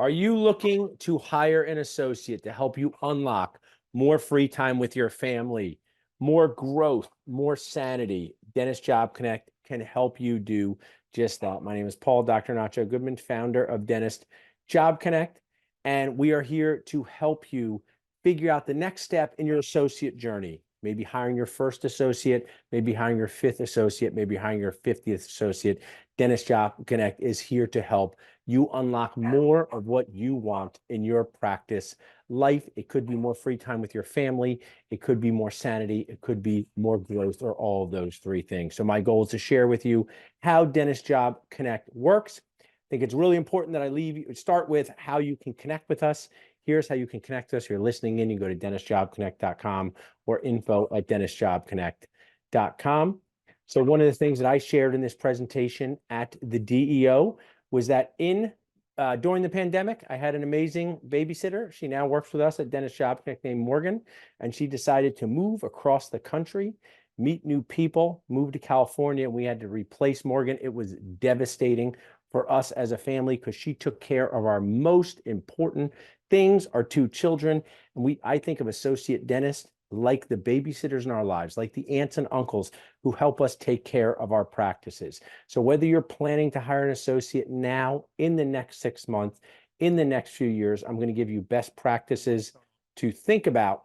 Are you looking to hire an associate to help you unlock more free time with your family, more growth, more sanity? Dentist Job Connect can help you do just that. My name is Paul, Dr. Nacho Goodman, founder of Dentist Job Connect, and we are here to help you figure out the next step in your associate journey. Maybe hiring your first associate, maybe hiring your fifth associate, maybe hiring your 50th associate. Dentist Job Connect is here to help you unlock more of what you want in your practice life. It could be more free time with your family. It could be more sanity. It could be more growth, or all of those three things. So my goal is to share with you how Dentist Job Connect works. I think it's really important that I start with how you can connect with us. Here's how you can connect us. If you're listening in, you go to dentistjobconnect.com or info@dentistjobconnect.com. So one of the things that I shared in this presentation at the DEO was that during the pandemic, I had an amazing babysitter. She now works with us at Dentist Job Connect named Morgan, and she decided to move across the country, meet new people, move to California, and we had to replace Morgan. It was devastating for us as a family because she took care of our most important things, our two children. And I think of associate dentists like the babysitters in our lives, like the aunts and uncles who help us take care of our practices. So whether you're planning to hire an associate now, in the next 6 months, in the next few years, I'm going to give you best practices to think about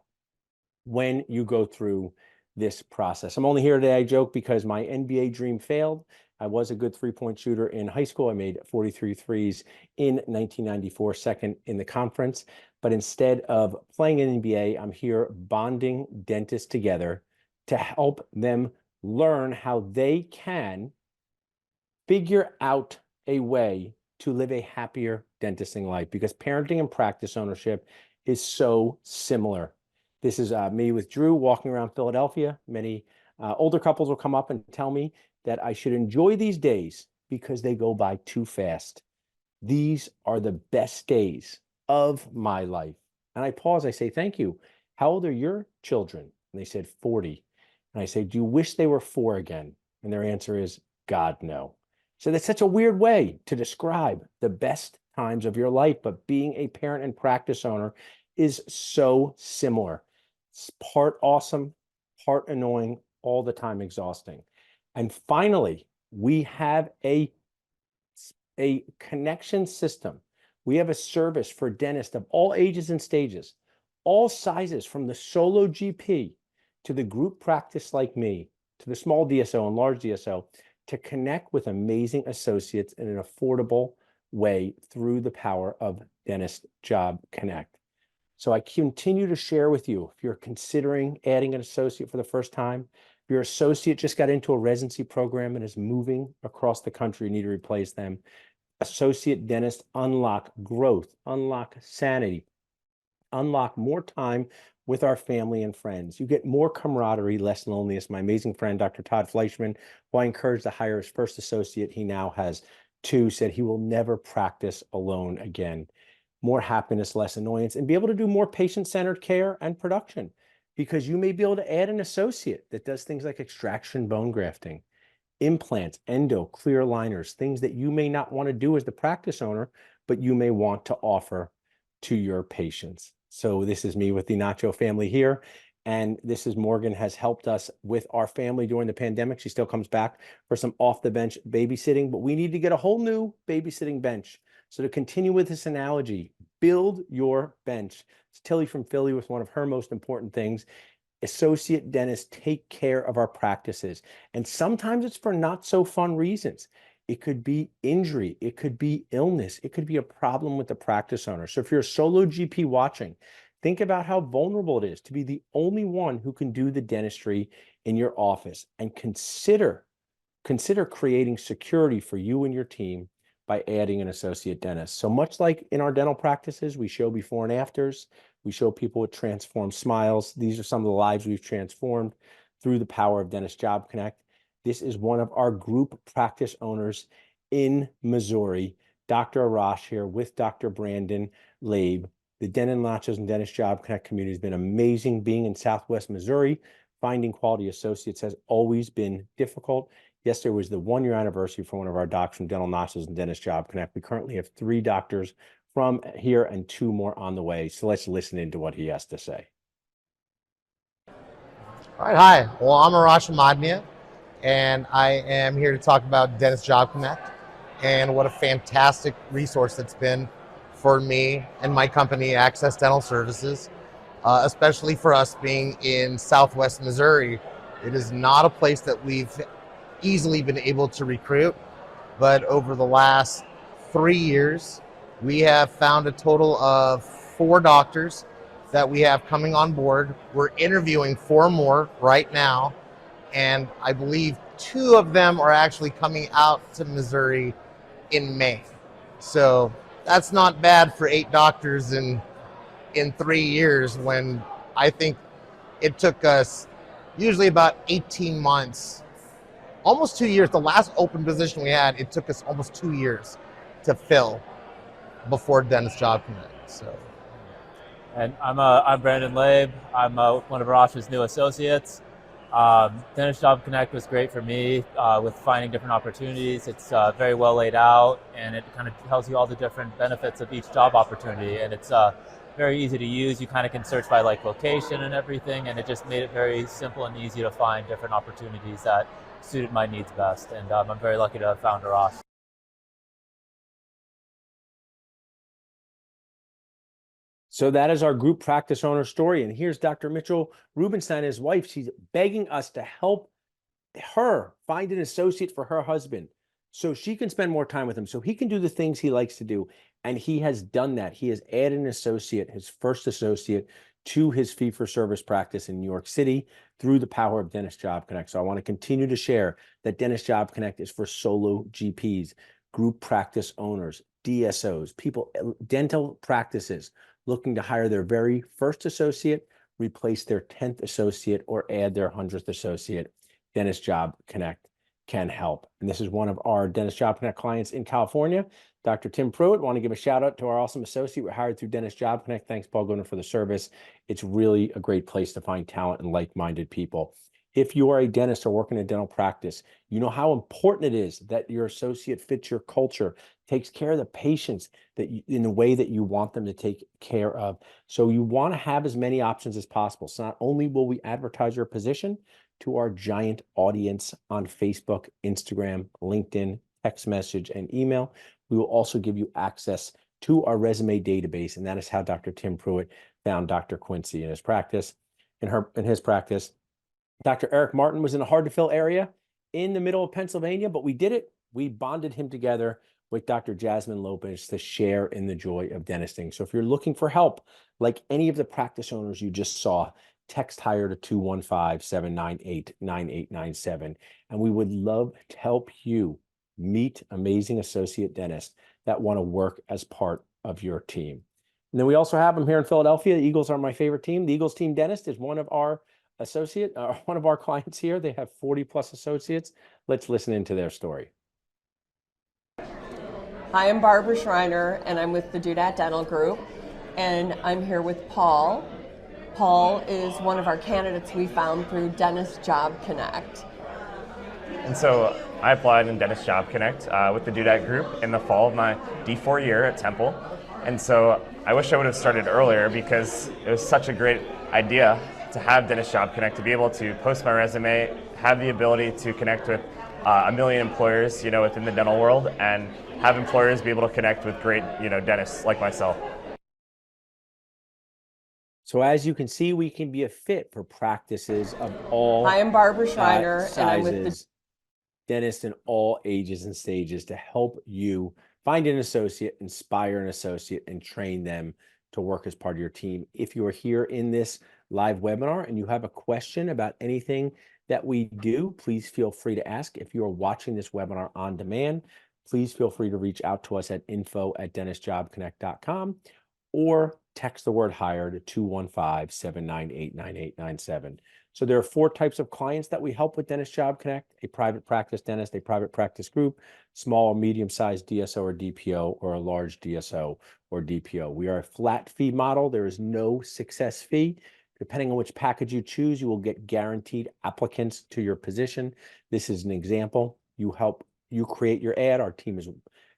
when you go through this process. I'm only here today, I joke, because my NBA dream failed. I was a good three-point shooter in high school. I made 43 threes in 1994, second in the conference. But instead of playing in NBA, I'm here bonding dentists together to help them learn how they can figure out a way to live a happier dentisting life, because parenting and practice ownership is so similar. This is me with Drew walking around Philadelphia. Many older couples will come up and tell me that I should enjoy these days because they go by too fast. These are the best days of my life. And I pause, I say, thank you. How old are your children? And they said 40. And I say, do you wish they were 4 again? And their answer is, God, no. So that's such a weird way to describe the best times of your life. But being a parent and practice owner is so similar. It's part awesome, part annoying, all the time exhausting. And finally, we have a connection system. We have a service for dentists of all ages and stages, all sizes, from the solo GP to the group practice like me, to the small DSO and large DSO, to connect with amazing associates in an affordable way through the power of Dentist Job Connect. So I continue to share with you, if you're considering adding an associate for the first time, if your associate just got into a residency program and is moving across the country, you need to replace them. Associate dentists unlock growth, unlock sanity, unlock more time with our family and friends. You get more camaraderie, less loneliness. My amazing friend, Dr. Todd Fleischman, who I encouraged to hire his first associate, he now has 2, said he will never practice alone again. More happiness, less annoyance, and be able to do more patient-centered care and production, because you may be able to add an associate that does things like extraction bone grafting, implants, endo, clear aligners, things that you may not want to do as the practice owner, but you may want to offer to your patients. So this is me with the Nacho family here. And this is Morgan has helped us with our family during the pandemic. She still comes back for some off the bench babysitting, but we need to get a whole new babysitting bench. So to continue with this analogy, build your bench. It's Tilly from Philly with one of her most important things. Associate dentists take care of our practices. And sometimes it's for not so fun reasons. It could be injury. It could be illness. It could be a problem with the practice owner. So if you're a solo GP watching, think about how vulnerable it is to be the only one who can do the dentistry in your office, and consider creating security for you and your team by adding an associate dentist. So much like in our dental practices, we show before and afters. We show people with transformed smiles. These are some of the lives we've transformed through the power of Dentist Job Connect. This is one of our group practice owners in Missouri, Dr. Arash here with Dr. Brandon Labe. The Dental Nachos and Dentist Job Connect community has been amazing. Being in Southwest Missouri, finding quality associates has always been difficult. Yesterday was the 1-year anniversary for one of our docs from Dental Nachos and Dentist Job Connect. We currently have 3 doctors from here and 2 more on the way. So let's listen into what he has to say. All right, hi. Well, I'm Arash Ahmadnia, and I am here to talk about Dentist Job Connect and what a fantastic resource it's been for me and my company, Access Dental Services, especially for us being in Southwest Missouri. It is not a place that we've easily been able to recruit, but over the last 3 years, we have found a total of 4 doctors that we have coming on board. We're interviewing 4 more right now, and I believe 2 of them are actually coming out to Missouri in May. So that's not bad for 8 doctors in 3 years, when I think it took us usually about 18 months, almost 2 years. The last open position we had, it took us almost 2 years to fill before Dentist Job Connect. So. And I'm Brandon Labe. I'm one of Arash's new associates. Dentist Job Connect was great for me with finding different opportunities. It's very well laid out, and it kind of tells you all the different benefits of each job opportunity. And it's very easy to use. You kind of can search by like location and everything, and it just made it very simple and easy to find different opportunities that suited my needs best. And I'm very lucky to have found Arash. So that is our group practice owner story. And here's Dr. Mitchell Rubenstein, his wife. She's begging us to help her find an associate for her husband so she can spend more time with him, so he can do the things he likes to do. And he has done that. He has added an associate, his first associate, to his fee-for-service practice in New York City through the power of Dentist Job Connect. So I want to continue to share that Dentist Job Connect is for solo GPs, group practice owners, DSOs, people, dental practices looking to hire their very first associate, replace their 10th associate, or add their 100th associate. Dentist Job Connect can help. And this is one of our Dentist Job Connect clients in California, Dr. Tim Pruitt. Want to give a shout out to our awesome associate we hired through Dentist Job Connect. Thanks, Paul Gunnar, for the service. It's really a great place to find talent and like-minded people. If you are a dentist or work in a dental practice, you know how important it is that your associate fits your culture, takes care of the patients that in the way that you want them to take care of. So you want to have as many options as possible. So not only will we advertise your position to our giant audience on Facebook, Instagram, LinkedIn, text message, and email, we will also give you access to our resume database. And that is how Dr. Tim Pruitt found Dr. Quincy in his practice. In his practice, Dr. Eric Martin was in a hard to fill area in the middle of Pennsylvania, but we did it. We bonded him together with Dr. Jasmine Lopez to share in the joy of dentisting. So if you're looking for help, like any of the practice owners you just saw, text hire to 215-798-9897. And we would love to help you meet amazing associate dentists that want to work as part of your team. And then we also have them here in Philadelphia. The Eagles are my favorite team. The Eagles Team Dentist is one of our one of our clients here. They have 40 plus associates. Let's listen into their story. Hi, I'm Barbara Schreiner, and I'm with the Dudat Dental Group, and I'm here with Paul. Paul is one of our candidates we found through Dentist Job Connect. And so I applied in Dentist Job Connect with the Dudat Group in the fall of my D4 year at Temple. And so I wish I would have started earlier, because it was such a great idea to have Dentist Job Connect, to be able to post my resume, have the ability to connect with a million employers, within the dental world, and have employers be able to connect with great, dentists like myself. So as you can see, we can be a fit for practices of all Hi, I'm Barbara Schreiner, sizes, and I'm with the dentists in all ages and stages to help you find an associate, inspire an associate, and train them to work as part of your team. If you are here in this live webinar and you have a question about anything that we do, please feel free to ask. If you are watching this webinar on demand, please feel free to reach out to us at info@dentistjobconnect.com or text the word hire to 215-798-9897. So there are 4 types of clients that we help with Dentist Job Connect: a private practice dentist, a private practice group, small or medium-sized DSO or DPO, or a large DSO or DPO. We are a flat fee model. There is no success fee. Depending on which package you choose, you will get guaranteed applicants to your position. This is an example. You create your ad. Our team is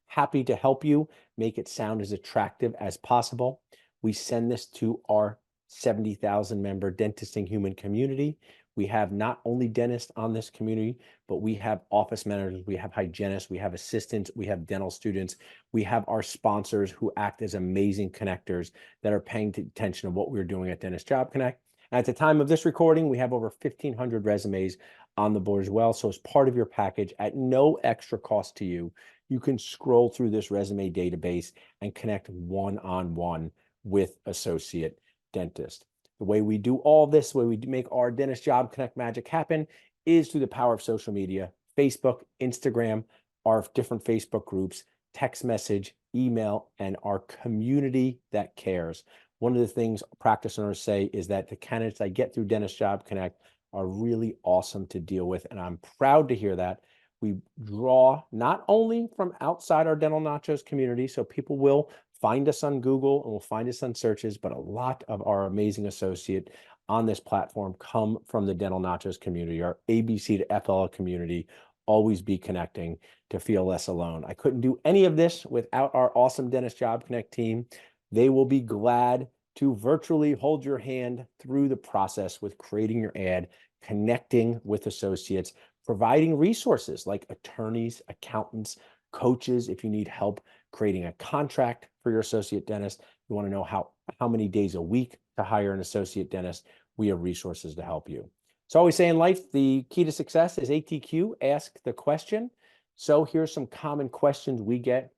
Happy to help you make it sound as attractive as possible. We send this to our 70,000 member Dentisting Human community. We have not only dentists on this community, but we have office managers, we have hygienists, we have assistants, we have dental students, we have our sponsors who act as amazing connectors that are paying attention to what we're doing at Dentist Job Connect. And at the time of this recording, we have over 1,500 resumes on the board as well. So as part of your package, at no extra cost to you, you can scroll through this resume database and connect one-on-one with associate dentist. The way we do all this, the way we make our Dentist Job Connect magic happen is through the power of social media, Facebook, Instagram, our different Facebook groups, text message, email, and our community that cares. One of the things practice owners say is that the candidates I get through Dentist Job Connect are really awesome to deal with, and I'm proud to hear that. We draw not only from outside our Dental Nachos community, so people will find us on Google and will find us on searches, but a lot of our amazing associate on this platform come from the Dental Nachos community, our ABC to FLL community. Always be connecting to feel less alone. I couldn't do any of this without our awesome Dentist Job Connect team. They will be glad to virtually hold your hand through the process with creating your ad, connecting with associates, providing resources like attorneys, accountants, coaches. If you need help creating a contract for your associate dentist, you want to know how many days a week to hire an associate dentist, we have resources to help you. So I always say in life, the key to success is ATQ, ask the question. So here's some common questions we get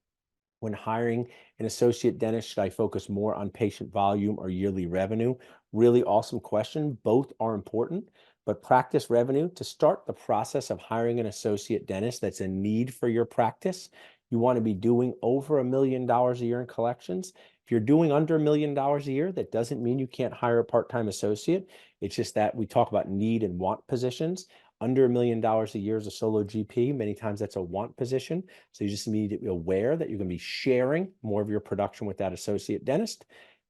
when hiring an associate dentist. Should I focus more on patient volume or yearly revenue? Really awesome question. Both are important, but practice revenue to start the process of hiring an associate dentist that's a need for your practice. You want to be doing over $1 million a year in collections. If you're doing under $1 million a year, that doesn't mean you can't hire a part-time associate. It's just that we talk about need and want positions. Under $1 million a year as a solo GP, many times that's a want position. So you just need to be aware that you're going to be sharing more of your production with that associate dentist.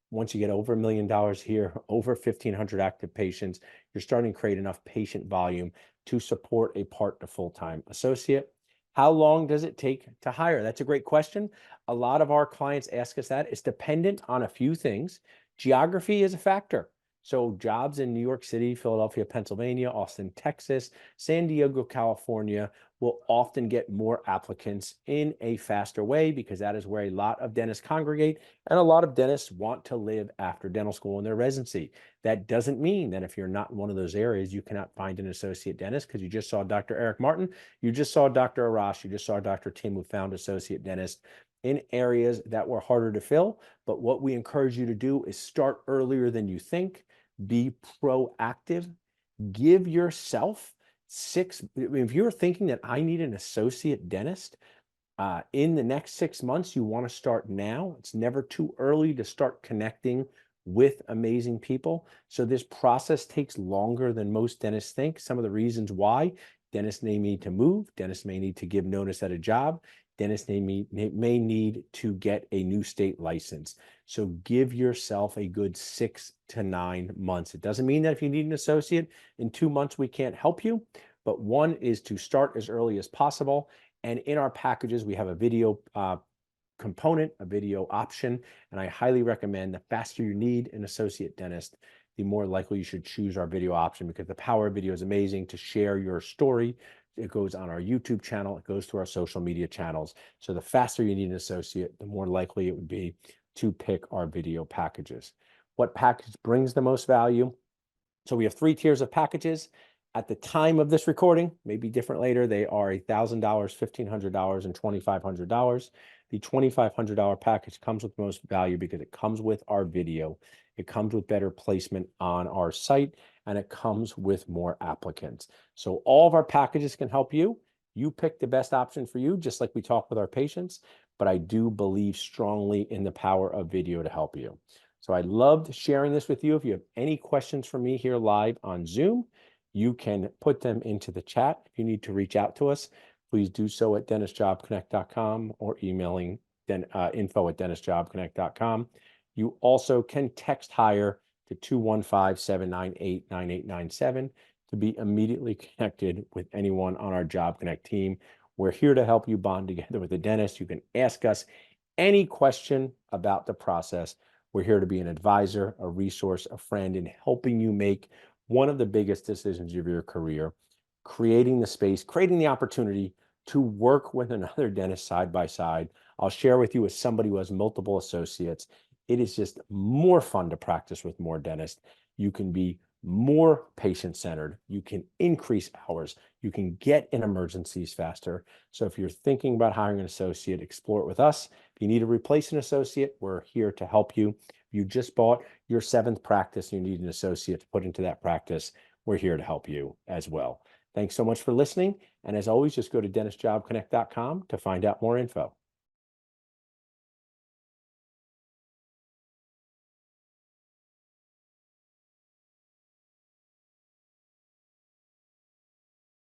Once you get over $1 million here, over 1,500 active patients, you're starting to create enough patient volume to support a part to full-time associate. How long does it take to hire? That's a great question. A lot of our clients ask us that. It's dependent on a few things. Geography is a factor. So jobs in New York City, Philadelphia, Pennsylvania, Austin, Texas, San Diego, California will often get more applicants in a faster way because that is where a lot of dentists congregate and a lot of dentists want to live after dental school in their residency. That doesn't mean that if you're not in one of those areas, you cannot find an associate dentist because you just saw Dr. Eric Martin, you just saw Dr. Arash, you just saw Dr. Tim who found associate dentist in areas that were harder to fill. But what we encourage you to do is start earlier than you think. Be proactive. Give yourself if you're thinking that I need an associate dentist in the next 6 months, you want to start now. It's never too early to start connecting with amazing people. So this process takes longer than most dentists think. Some of the reasons why: dentists may need to move, dentists may need to give notice at a job, dentists may need to get a new state license. So give yourself a good 6 to 9 months. It doesn't mean that if you need an associate in 2 months, we can't help you, but one is to start as early as possible. And in our packages, we have a video component, a video option, and I highly recommend the faster you need an associate dentist, the more likely you should choose our video option because the power of video is amazing to share your story. It goes on our YouTube channel. It goes to our social media channels. So the faster you need an associate, the more likely it would be to pick our video packages. What package brings the most value? So we have 3 tiers of packages. At the time of this recording, maybe different later, they are $1,000, $1,500, and $2,500. The $2,500 package comes with the most value because it comes with our video. It comes with better placement on our site, and it comes with more applicants. So all of our packages can help you. You pick the best option for you, just like we talk with our patients, but I do believe strongly in the power of video to help you. So I loved sharing this with you. If you have any questions for me here live on Zoom, you can put them into the chat. If you need to reach out to us, please do so at dentistjobconnect.com or emailing info@dentistjobconnect.com. You also can text hire to 215-798-9897 to be immediately connected with anyone on our Job Connect team. We're here to help you bond together with the dentist. You can ask us any question about the process. We're here to be an advisor, a resource, a friend in helping you make one of the biggest decisions of your career, creating the space, creating the opportunity to work with another dentist side by side. I'll share with you as somebody who has multiple associates, it is just more fun to practice with more dentists. You can be more patient-centered. You can increase hours. You can get in emergencies faster. So if you're thinking about hiring an associate, explore it with us. If you need to replace an associate, we're here to help you. If you just bought your 7th practice and you need an associate to put into that practice, we're here to help you as well. Thanks so much for listening. And as always, just go to dentistjobconnect.com to find out more info.